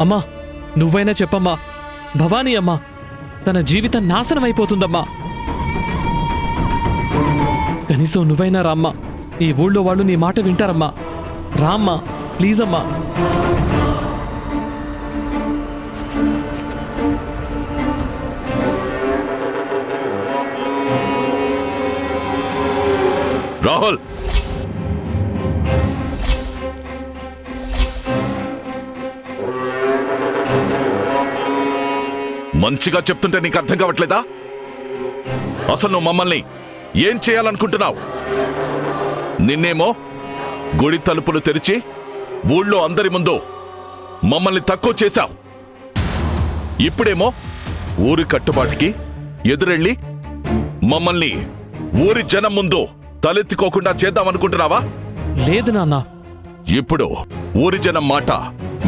అమ్మా నువ్వైనా చెప్పమ్మా, భవానీ అమ్మా తన జీవితం నాశనమైపోతుందమ్మా. కనీసం నువ్వైనా రామ్మా, ఈ ఊళ్ళో వాళ్ళు నీ మాట వింటారమ్మా. రామ్మా ప్లీజ్ అమ్మా. రాహుల్, మంచిగా చెప్తుంటే నీకు అర్థం కావట్లేదా? అసలు నువ్వు మమ్మల్ని ఏం చేయాలనుకుంటున్నావు? నిన్నేమో గుడి తలుపులు తెరిచి ఊళ్ళో అందరి ముందు మమ్మల్ని తక్కువ చేశావు. ఇప్పుడేమో ఊరి కట్టుబాటుకి ఎదురెళ్ళి మమ్మల్ని ఊరి జనం ముందు తలెత్తుకోకుండా చేద్దామనుకుంటున్నావా? లేదు నాన్న. ఇప్పుడు ఊరి జనం మాట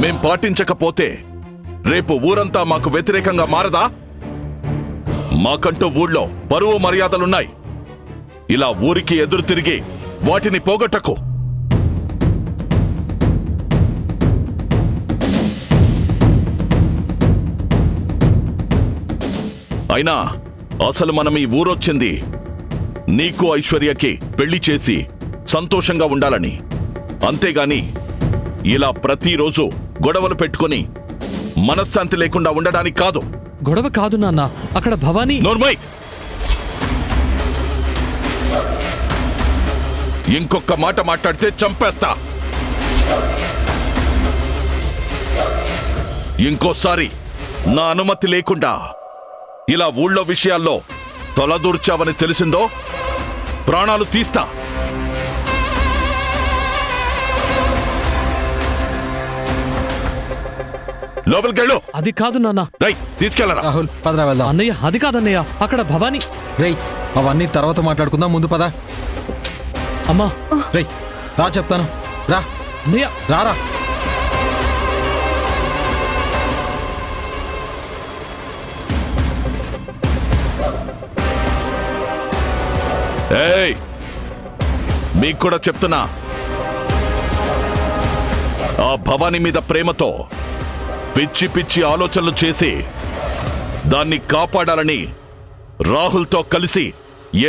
మేం పాటించకపోతే రేపు ఊరంతా మాకు వ్యతిరేకంగా మారదా? మాకంటూ ఊళ్ళో పరువు మర్యాదలున్నాయి. ఇలా ఊరికి ఎదురు తిరిగి వాటిని పోగొట్టకు. అయినా అసలు మనం ఈ ఊరొచ్చింది నీకు ఐశ్వర్యకి పెళ్లి చేసి సంతోషంగా ఉండాలని, అంతేగాని ఇలా ప్రతిరోజు గొడవలు పెట్టుకుని మనశ్శాంతి లేకుండా ఉండడానికి కాదు. గొడవ కాదు నాన్న, అక్కడ భవానీ. నోర్మై, ఇంకొక మాట మాట్లాడితే చంపేస్తా. ఇంకోసారి నా అనుమతి లేకుండా ఇలా ఊళ్ళో విషయాల్లో తలదూర్చావని తెలిసిందో ప్రాణాలు తీస్తా. లోపలికెళ్ళు. అది కాదు నాన్న. రై తీసుకెళ్ళరా. రాహుల్ పదరా వెళ్దాం. అన్నయ్య అది కాదన్నయ్య, అక్కడ భవానీ. రేయ్ అవన్నీ తర్వాత మాట్లాడుకుందాం, ముందు పద. అమ్మా రేయ్ రా చెప్తాను, రా అన్నయ్య. రారా. ఏయ్ మీకు కూడా చెప్తున్నా, ఆ భవానీ మీద ప్రేమతో పిచ్చి పిచ్చి ఆలోచనలు చేసి దాన్ని కాపాడాలని రాహుల్తో కలిసి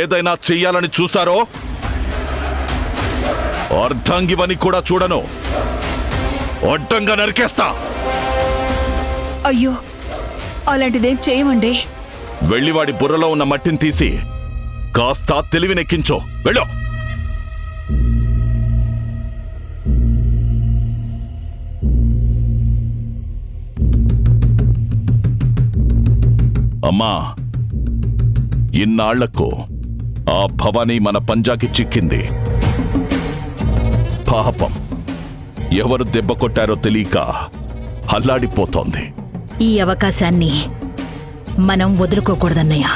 ఏదైనా చెయ్యాలని చూశారో అర్ధాంగివని కూడా చూడను, అడ్డంగా నరికేస్తా. అయ్యో అలాంటిదేం చేయమండి. వెళ్ళివాడి బుర్రలో ఉన్న మట్టిని తీసి కాస్త తెలివినెక్కించో. వెళ్ళు. అమ్మా, ఇన్నాళ్లకు ఆ భవానీ మన పంజాకి చిక్కింది. పాపం ఎవరు దెబ్బ కొట్టారో తెలియక అల్లాడిపోతోంది. ఈ అవకాశాన్ని మనం వదులుకోకూడదన్నయ్య.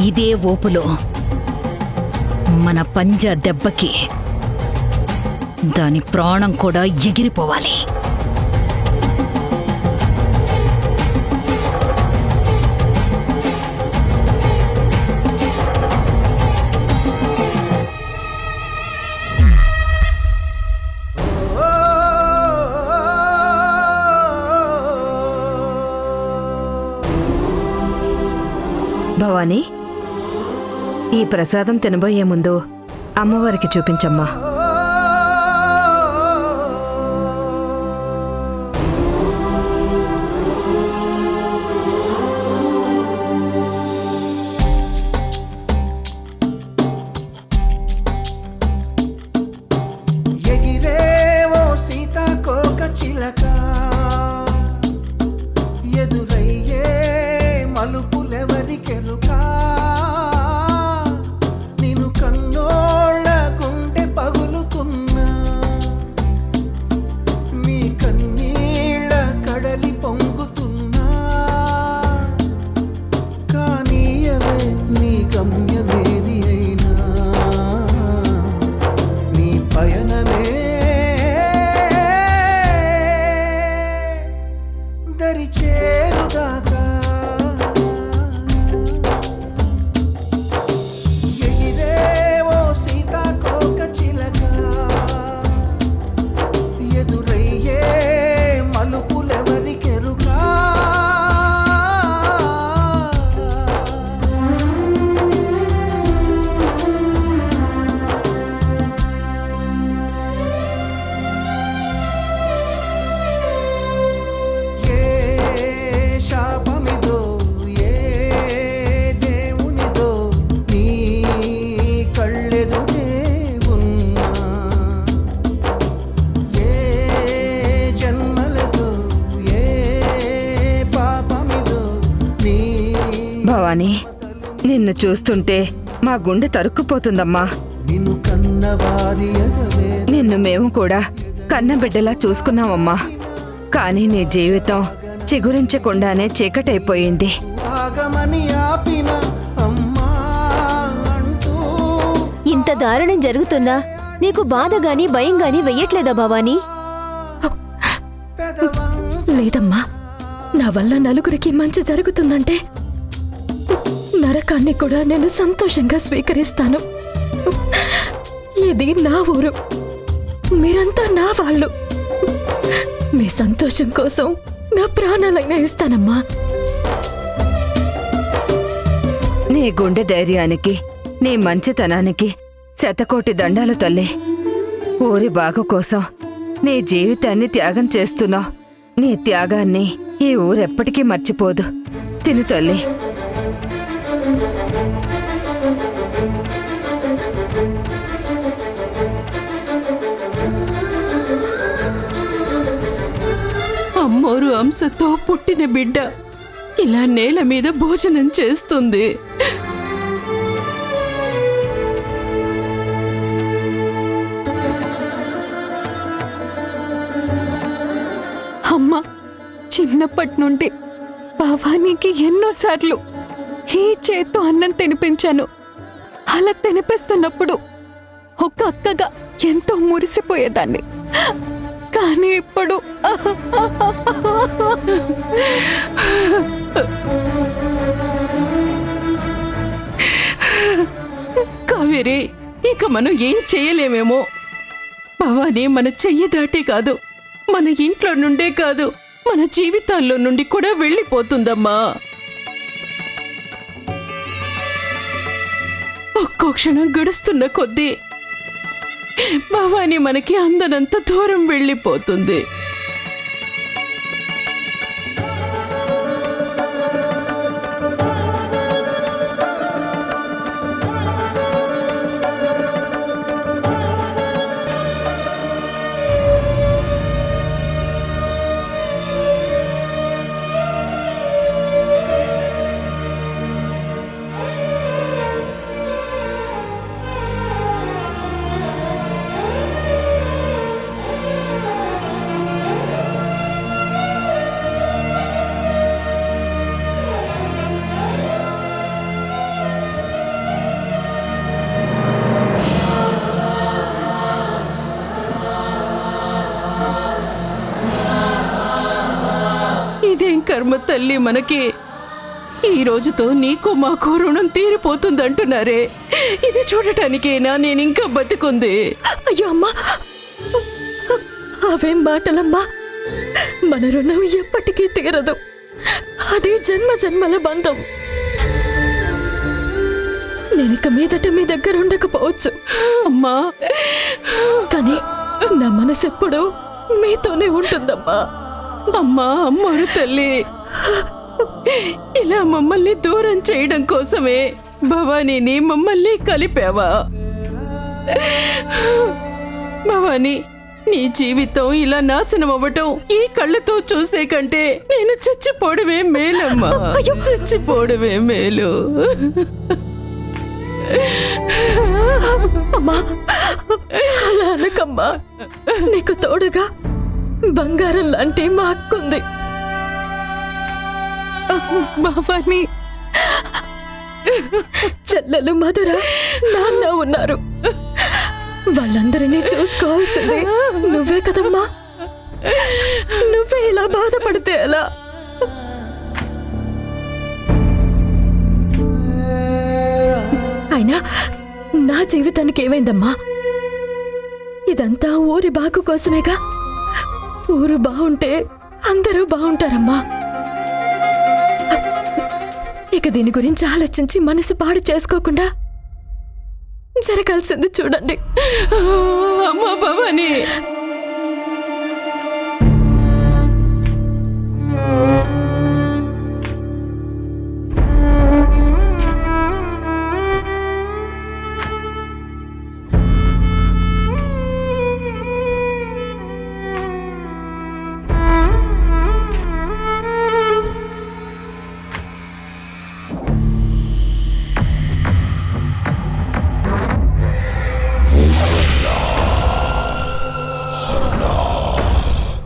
ఇదే ఓపులో మన పంజా దెబ్బకి దాని ప్రాణం కూడా ఎగిరిపోవాలి. భవానీ, ఈ ప్రసాదం తినబోయే ముందు అమ్మవారికి చూపించమ్మా. ఎగిరేవో సీతాకోక చిలక, ఎదురయ్యే మలుపులెవరికెరుకా, నిన్ను కన్నోళ్ళ గుండె పగులుతున్నా, నీ కన్నీళ్ళ కడలి పొంగుతున్నా, కానీ అవే నీ గమ్యమేది అయినా, నీ పయనమే దరి చేరుదాకా. ఎగిరేవో సీతాకోక చిలక, ఎదురయ్యే భవానీ, నిన్ను చూస్తుంటే మా గుండె తరుక్కుపోతుందమ్మా. నిన్ను కన్నవారి ఎదవే నిన్ను మేము కూడా కన్నబిడ్డలా చూసుకున్నామమ్మా. కానీ నీ జీవితం చిగురించకుండానే చీకటైపోయింది. ఆగమని ఆపిన అమ్మా అంటూ ఇంత దారుణం జరుగుతున్నా నీకు బాధ గాని భయం గాని వెయ్యట్లేదా భవానీ? లేదమ్మా, నా వల్ల నలుగురికి మంచి జరుగుతుందంటే నరకాన్ని కూడా నేను సంతోషంగా స్వీకరిస్తాను. ఇది నా ఊరు, మీరంతా నా వాళ్ళు. మీ సంతోషం కోసం నా ప్రాణాలైనా ఇస్తానమ్మా. నీ గుండె ధైర్యానికి, నీ మంచితనానికి శతకోటి దండాలు తల్లి. ఊరి బాగు కోసం నీ జీవితాన్ని త్యాగం చేస్తున్నావు. నీ త్యాగాన్ని ఈ ఊరెప్పటికీ మర్చిపోదు. తిను తల్లి. అమ్మోరు అంశతో పుట్టిన బిడ్డ ఇలా నేల మీద భోజనం చేస్తుంది. అమ్మ, చిన్నప్పటి నుండి భవానీకి ఎన్నోసార్లు ఈ చేత్తో అన్నం తినిపించాను. అలా తినిపిస్తున్నప్పుడు ఒక అక్కగా ఎంతో మురిసిపోయేదాన్ని. కానీ ఇప్పుడు కావేరి, ఇక మనం ఏం చేయలేమేమో. భవానీ మన చెయ్యి దాటే కాదు, మన ఇంట్లో నుండే కాదు, మన జీవితాల్లో నుండి కూడా వెళ్ళిపోతుందమ్మా. ఒక్కో క్షణం గడుస్తున్న కొద్దీ భవానీ మనకి అందనంత దూరం వెళ్ళిపోతుంది. ఇదేం కర్మ తల్లి మనకి. ఈ రోజుతో నీకు మాకు రుణం తీరిపోతుందంటున్నారే, ఇది చూడటానికేనా నేనింకా బతికుంది? అయ్యో అమ్మా, అవేం మాటలమ్మా. మన రుణం ఎప్పటికీ తీరదు. అది జన్మ జన్మల బంధం. నేనిక మీదట మీ దగ్గర ఉండకపోవచ్చు అమ్మా, కానీ నా మనసు ఎప్పుడూ మీతోనే ఉంటుందమ్మా. అమ్మా, అమ్మోరు తల్లి, ఇలా మమ్మల్ని దూరం చేయడం కోసమే భవానీని మమ్మల్ని కలిపావా? భవానీ, నీ జీవితం ఇలా నాశనం అవ్వటం ఈ కళ్ళతో చూసే కంటే నేను చచ్చిపోవడమే మేలమ్మా. చచ్చిపోవడమే మేలు. అమ్మా, అలా అనకమ్మా. నీకు తోడుగా బంగారం లాంటి మా అక్కుంది. భవానీ, చెల్లెలు మధుర, నాన్న ఉన్నారు. వాళ్ళందరినీ చూసుకోవాల్సింది నువ్వే కదమ్మా. నువ్వే ఇలా బాధపడితే ఎలా? అయినా నా జీవితానికి ఏమైందమ్మా? ఇదంతా ఊరి బాగు కోసమేగా. ఊరు బాగుంటే అందరూ బాగుంటారమ్మా. ఇక దీని గురించి ఆలోచించి మనసు పాడు చేసుకోకుండా జరగాల్సింది చూడండి. అమ్మా భవానీ,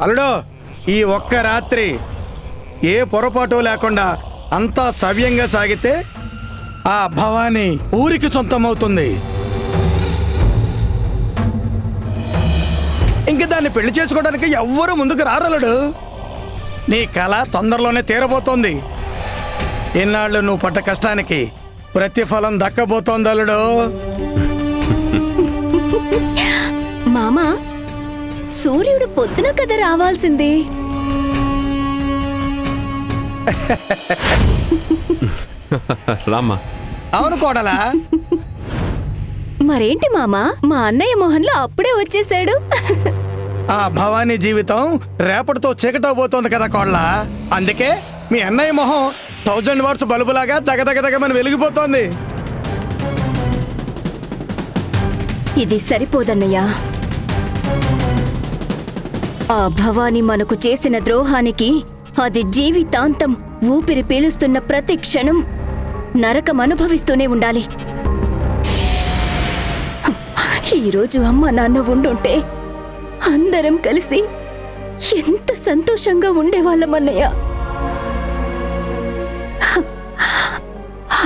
అల్లుడు, ఈ ఒక్క రాత్రి ఏ పొరపాటు లేకుండా అంతా సవ్యంగా సాగితే ఆ భవానీ ఊరికి సొంతమవుతుంది. ఇంక దాన్ని పెళ్లి చేసుకోవడానికి ఎవ్వరూ ముందుకు రారలుడు. నీ కళ తొందరలోనే తీరబోతోంది. ఇన్నాళ్ళు నువ్వు పడ్డ కష్టానికి ప్రతిఫలం దక్కబోతోంది అల్లుడు. మామా, సూర్యుడు పొద్దున కదా రావాల్సింది. రామ్మా. అవును కోడలా. మరేంటి మామా, మా అన్నయ్య మొహంలో అప్పుడే వచ్చేసాడు. ఆ భవానీ జీవితం రేపటితో చీకటవబోతోంది కదా కోడలా. అందుకే మీ అన్నయ్య మొహం 1000 వాట్స్ బల్బులాగా దగదగదగమని వెలిగిపోతోంది. ఇది సరిపోదన్నయ్యా. ఆ భవానీ మనకు చేసిన ద్రోహానికి అది జీవితాంతం ఊపిరి పీలుస్తున్న ప్రతి క్షణం నరకం అనుభవిస్తూనే ఉండాలి. ఈరోజు అమ్మ నాన్న ఉండుంటే అందరం కలిసి ఎంత సంతోషంగా ఉండేవాళ్ళమన్నయ్య.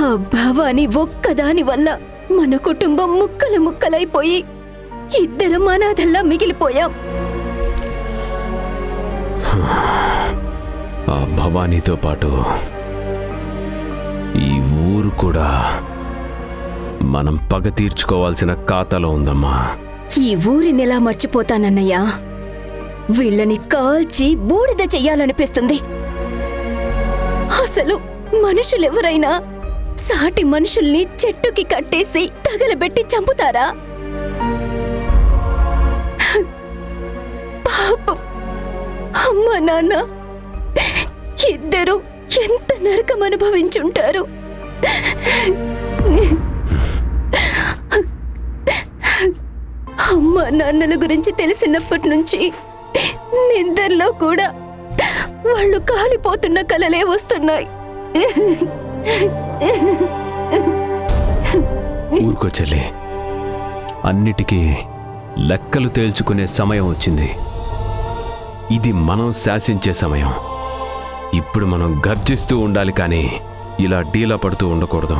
ఆ భవానీ ఒక్కదాని వల్ల మన కుటుంబం ముక్కలు ముక్కలైపోయి ఇద్దరం అనాథల్లా మిగిలిపోయాం. ఆ భవానీతో పాటు ఈ ఊరు కూడా మనం పగ తీర్చుకోవాల్సిన ఖాతాలో ఉందమ్మా. ఈ ఊరిని ఎలా మర్చిపోతానన్నయ్యా? వీళ్ళని కాల్చి బూడిద చెయ్యాలనిపిస్తుంది. అసలు మనుషులెవరైనా సాటి మనుషుల్ని చెట్టుకి కట్టేసి తగలబెట్టి చంపుతారా? పాపం అమ్మా నాన్న ఇద్దరు ఎంత నరకం అనుభవించుంటారు. అమ్మా నాన్నల గురించి తెలిసినప్పటి నుంచి నిద్రలో కూడా వాళ్ళు కాలిపోతున్న కలలే వస్తున్నాయి. ఊరుకో చెల్లి, అన్నిటికీ లెక్కలు తేల్చుకునే సమయం వచ్చింది. ఇది మనం శాసించే సమయం. ఇప్పుడు మనం గర్జిస్తూ ఉండాలి, కానీ ఇలా డీలా పడుతూ ఉండకూడదు.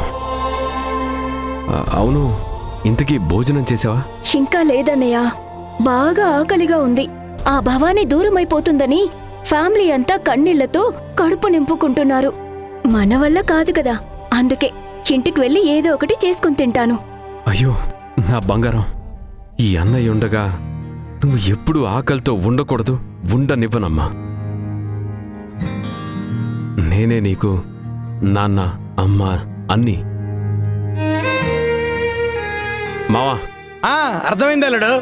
అవును, ఇంతకీ భోజనం చేసావా? ఇంకా లేదన్నయ్య, బాగా ఆకలిగా ఉంది. ఆ భవానీ దూరమైపోతుందని ఫ్యామిలీ అంతా కన్నీళ్లతో కడుపు నింపుకుంటున్నారు. మన వల్ల కాదు కదా, అందుకే ఇంటికి వెళ్ళి ఏదో ఒకటి చేసుకుని తింటాను. అయ్యో నా బంగారం, ఈ అన్నయ్య ఉండగా నువ్వు ఎప్పుడూ ఆకలితో ఉండకూడదు, ఉండనివ్వనమ్మా. నేనే నీకు నాన్న, అమ్మ అన్నీ. మావా, అర్థమైంది అల్లుడు.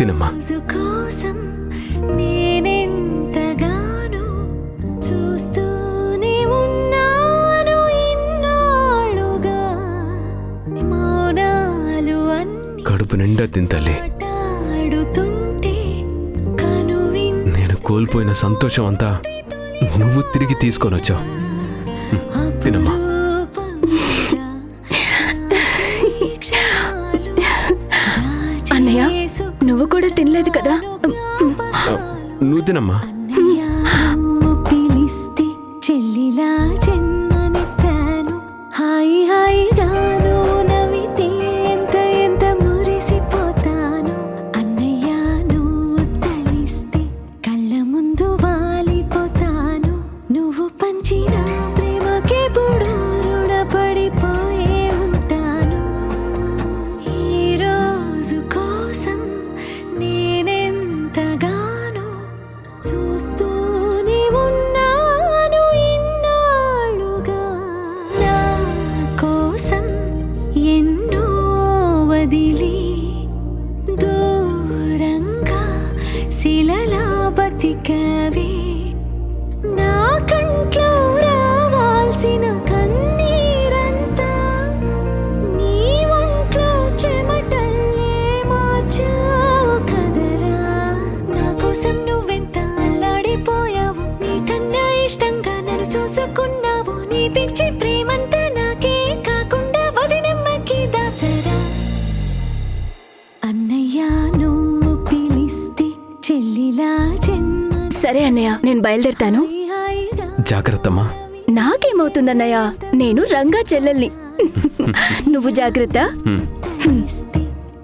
తినమ్మా. కడుపు నిండా తింతలే. నేను కోల్పోయిన సంతోషం అంతా నువ్వు తిరిగి తీసుకొని వచ్చావు. తినమ్మా. అన్నయ్య, నువ్వు కూడా తినలేదు కదా? నువ్వు తినమ్మా. చెల్లిలా జన్మనెత్తాను, హాయి హాయిగాను నవ్వితే ఎంత ఎంత మురిసిపోతాను. అన్నయ్య నువ్వు తలిస్తే కళ్ళ ముందు వాలిపోతాను. నువ్వు పంచిన ప్రేమకే పుడు రుణపడిపోయే ఉంటాను. ఈ రోజు కోసం నేనెంతగానో చూస్తూనే ఉన్నాను ఇన్నాళ్ళుగా. నా కోసం ఎన్నో వదిలి దూరంగా శిలలా బతికవే. నా కంట్లో రావాల్సిన కన్నీరంతా నీ ఒంట్లో చెమటల్లే మార్చావు కదరా. నా కోసం నువ్వెంత అల్లాడిపోయావు, నీకన్నా ఇష్టంగా నన్ను చూసుకున్నావు. నీ పిచ్చి ప్రేమంతా నాకే కాకుండా అన్నయ్య నువ్వు పిలిస్తే చెల్లిలా జన్మ సరే అన్నయ్య, నేను బయలుదేరుతాను. జాగ్రత్తమ్మా. నాకేమవుతుందన్నయ్య, నేను రంగా చెల్లెల్ని. నువ్వు జాగ్రత్త.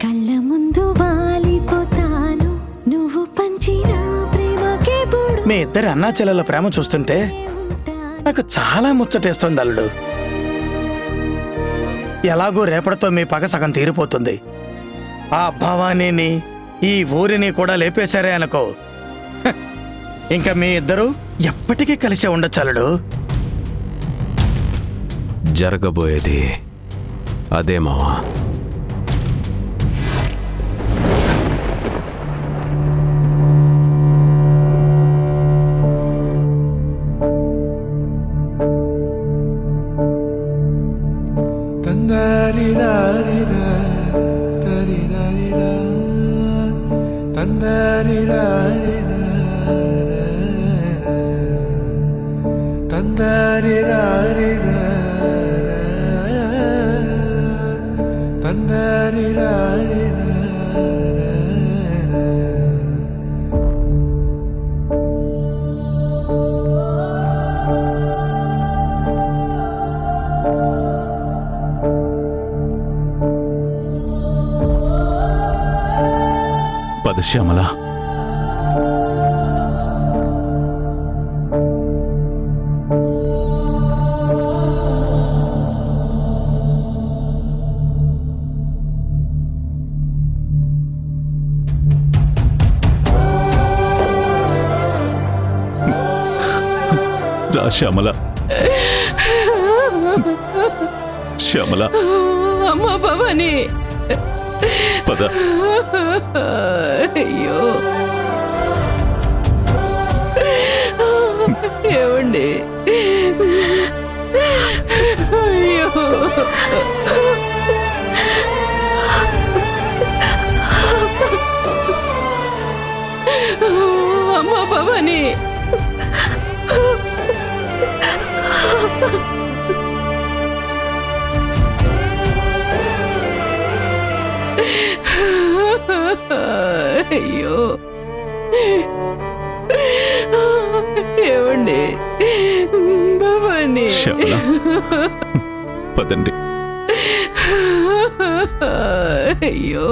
కళ్ళ ముందు వాలిపోతాను నువ్వు పంచిన ప్రేమకే బుడు. మీ ఇద్దరు అన్నా చెల్లెల ప్రేమ చూస్తుంటే నాకు చాలా ముచ్చటేస్తుంది అల్లుడు. ఎలాగో రేపటితో మీ పగ సగం తీరిపోతుంది. ఆ భవానీని ఈ ఊరిని కూడా లేపేశారే అనుకో, హ, ఇంకా మీ ఇద్దరు ఎప్పటికీ కలిసే ఉండొచ్చు అల్లుడు. జరగబోయేది అదే మావా. పద శ్యామల. రా శ్యామల. శ్యామల. అమ్మా భవాని. పద. అయ్యో ఏమండి. అయ్యో అమ్మా భవాని. అయ్యో ఏమండి భవాని. పదండి. అయ్యో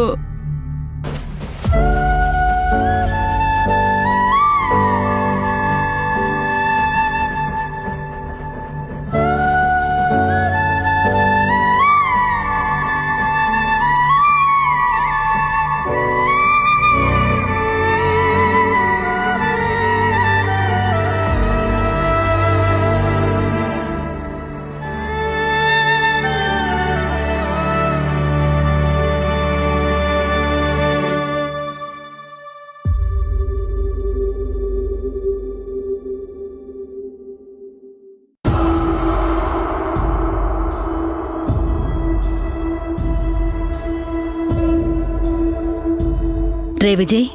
రే విజయ్,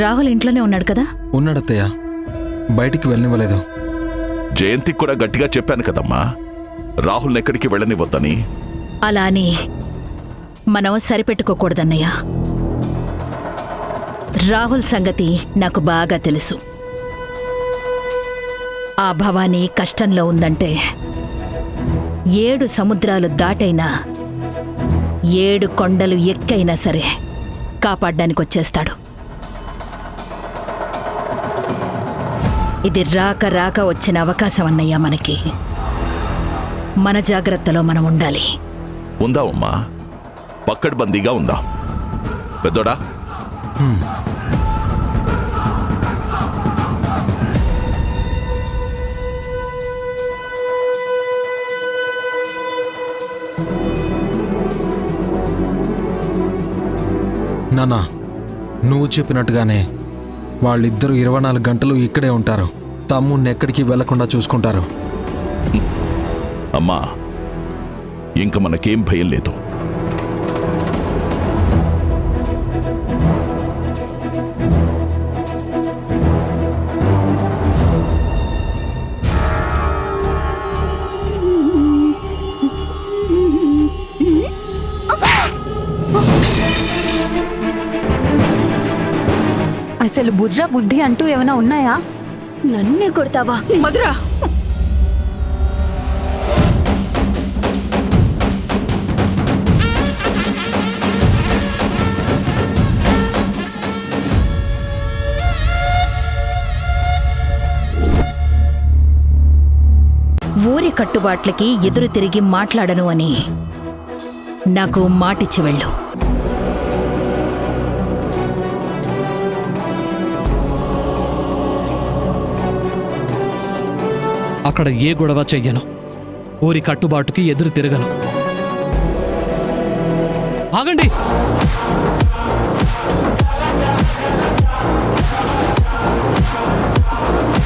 రాహుల్ ఇంట్లోనే ఉన్నాడు కదా? ఉన్నాడత్తయ్య, బయటికి వెళ్ళనివ్వలేదు. జయంతికి కూడా గట్టిగా చెప్పాను కదమ్మా, రాహుల్ని ఎక్కడికి వెళ్ళనివ్వద్దని. అలా అని మనం సరిపెట్టుకోకూడదన్నయ్య. రాహుల్ సంగతి నాకు బాగా తెలుసు. ఆ భవానీ కష్టంలో ఉందంటే 7 సముద్రాలు దాటైనా 7 కొండలు ఎక్కైనా సరే కాపాడ్డానికి వచ్చేస్తాడు. ఇది రాక రాక వచ్చిన అవకాశం అన్నయ్య మనకి. మన జాగ్రత్తలో మనం ఉండాలి. ఉందామమ్మా, పక్కడ్బందీగా ఉందా పెద్దోడా. నాన్నా, నువ్వు చెప్పినట్టుగానే వాళ్ళిద్దరూ 24 గంటలు ఇక్కడే ఉంటారు. తమ్ముణ్ణి ఎక్కడికి వెళ్లకుండా చూసుకుంటారు. అమ్మా, ఇంక మనకేం భయం లేదు. అసలు బుర్ర బుద్ధి అంటూ ఏమైనా ఉన్నాయా? నన్నే కొడతావా? మధురా, ఊరి కట్టుబాట్లకి ఎదురు తిరిగి మాట్లాడను అని నాకు మాటిచ్చి వెళ్ళు. అక్కడ ఏ గొడవ చెయ్యను, ఊరి కట్టుబాటుకి ఎదురు తిరగను. ఆగండి.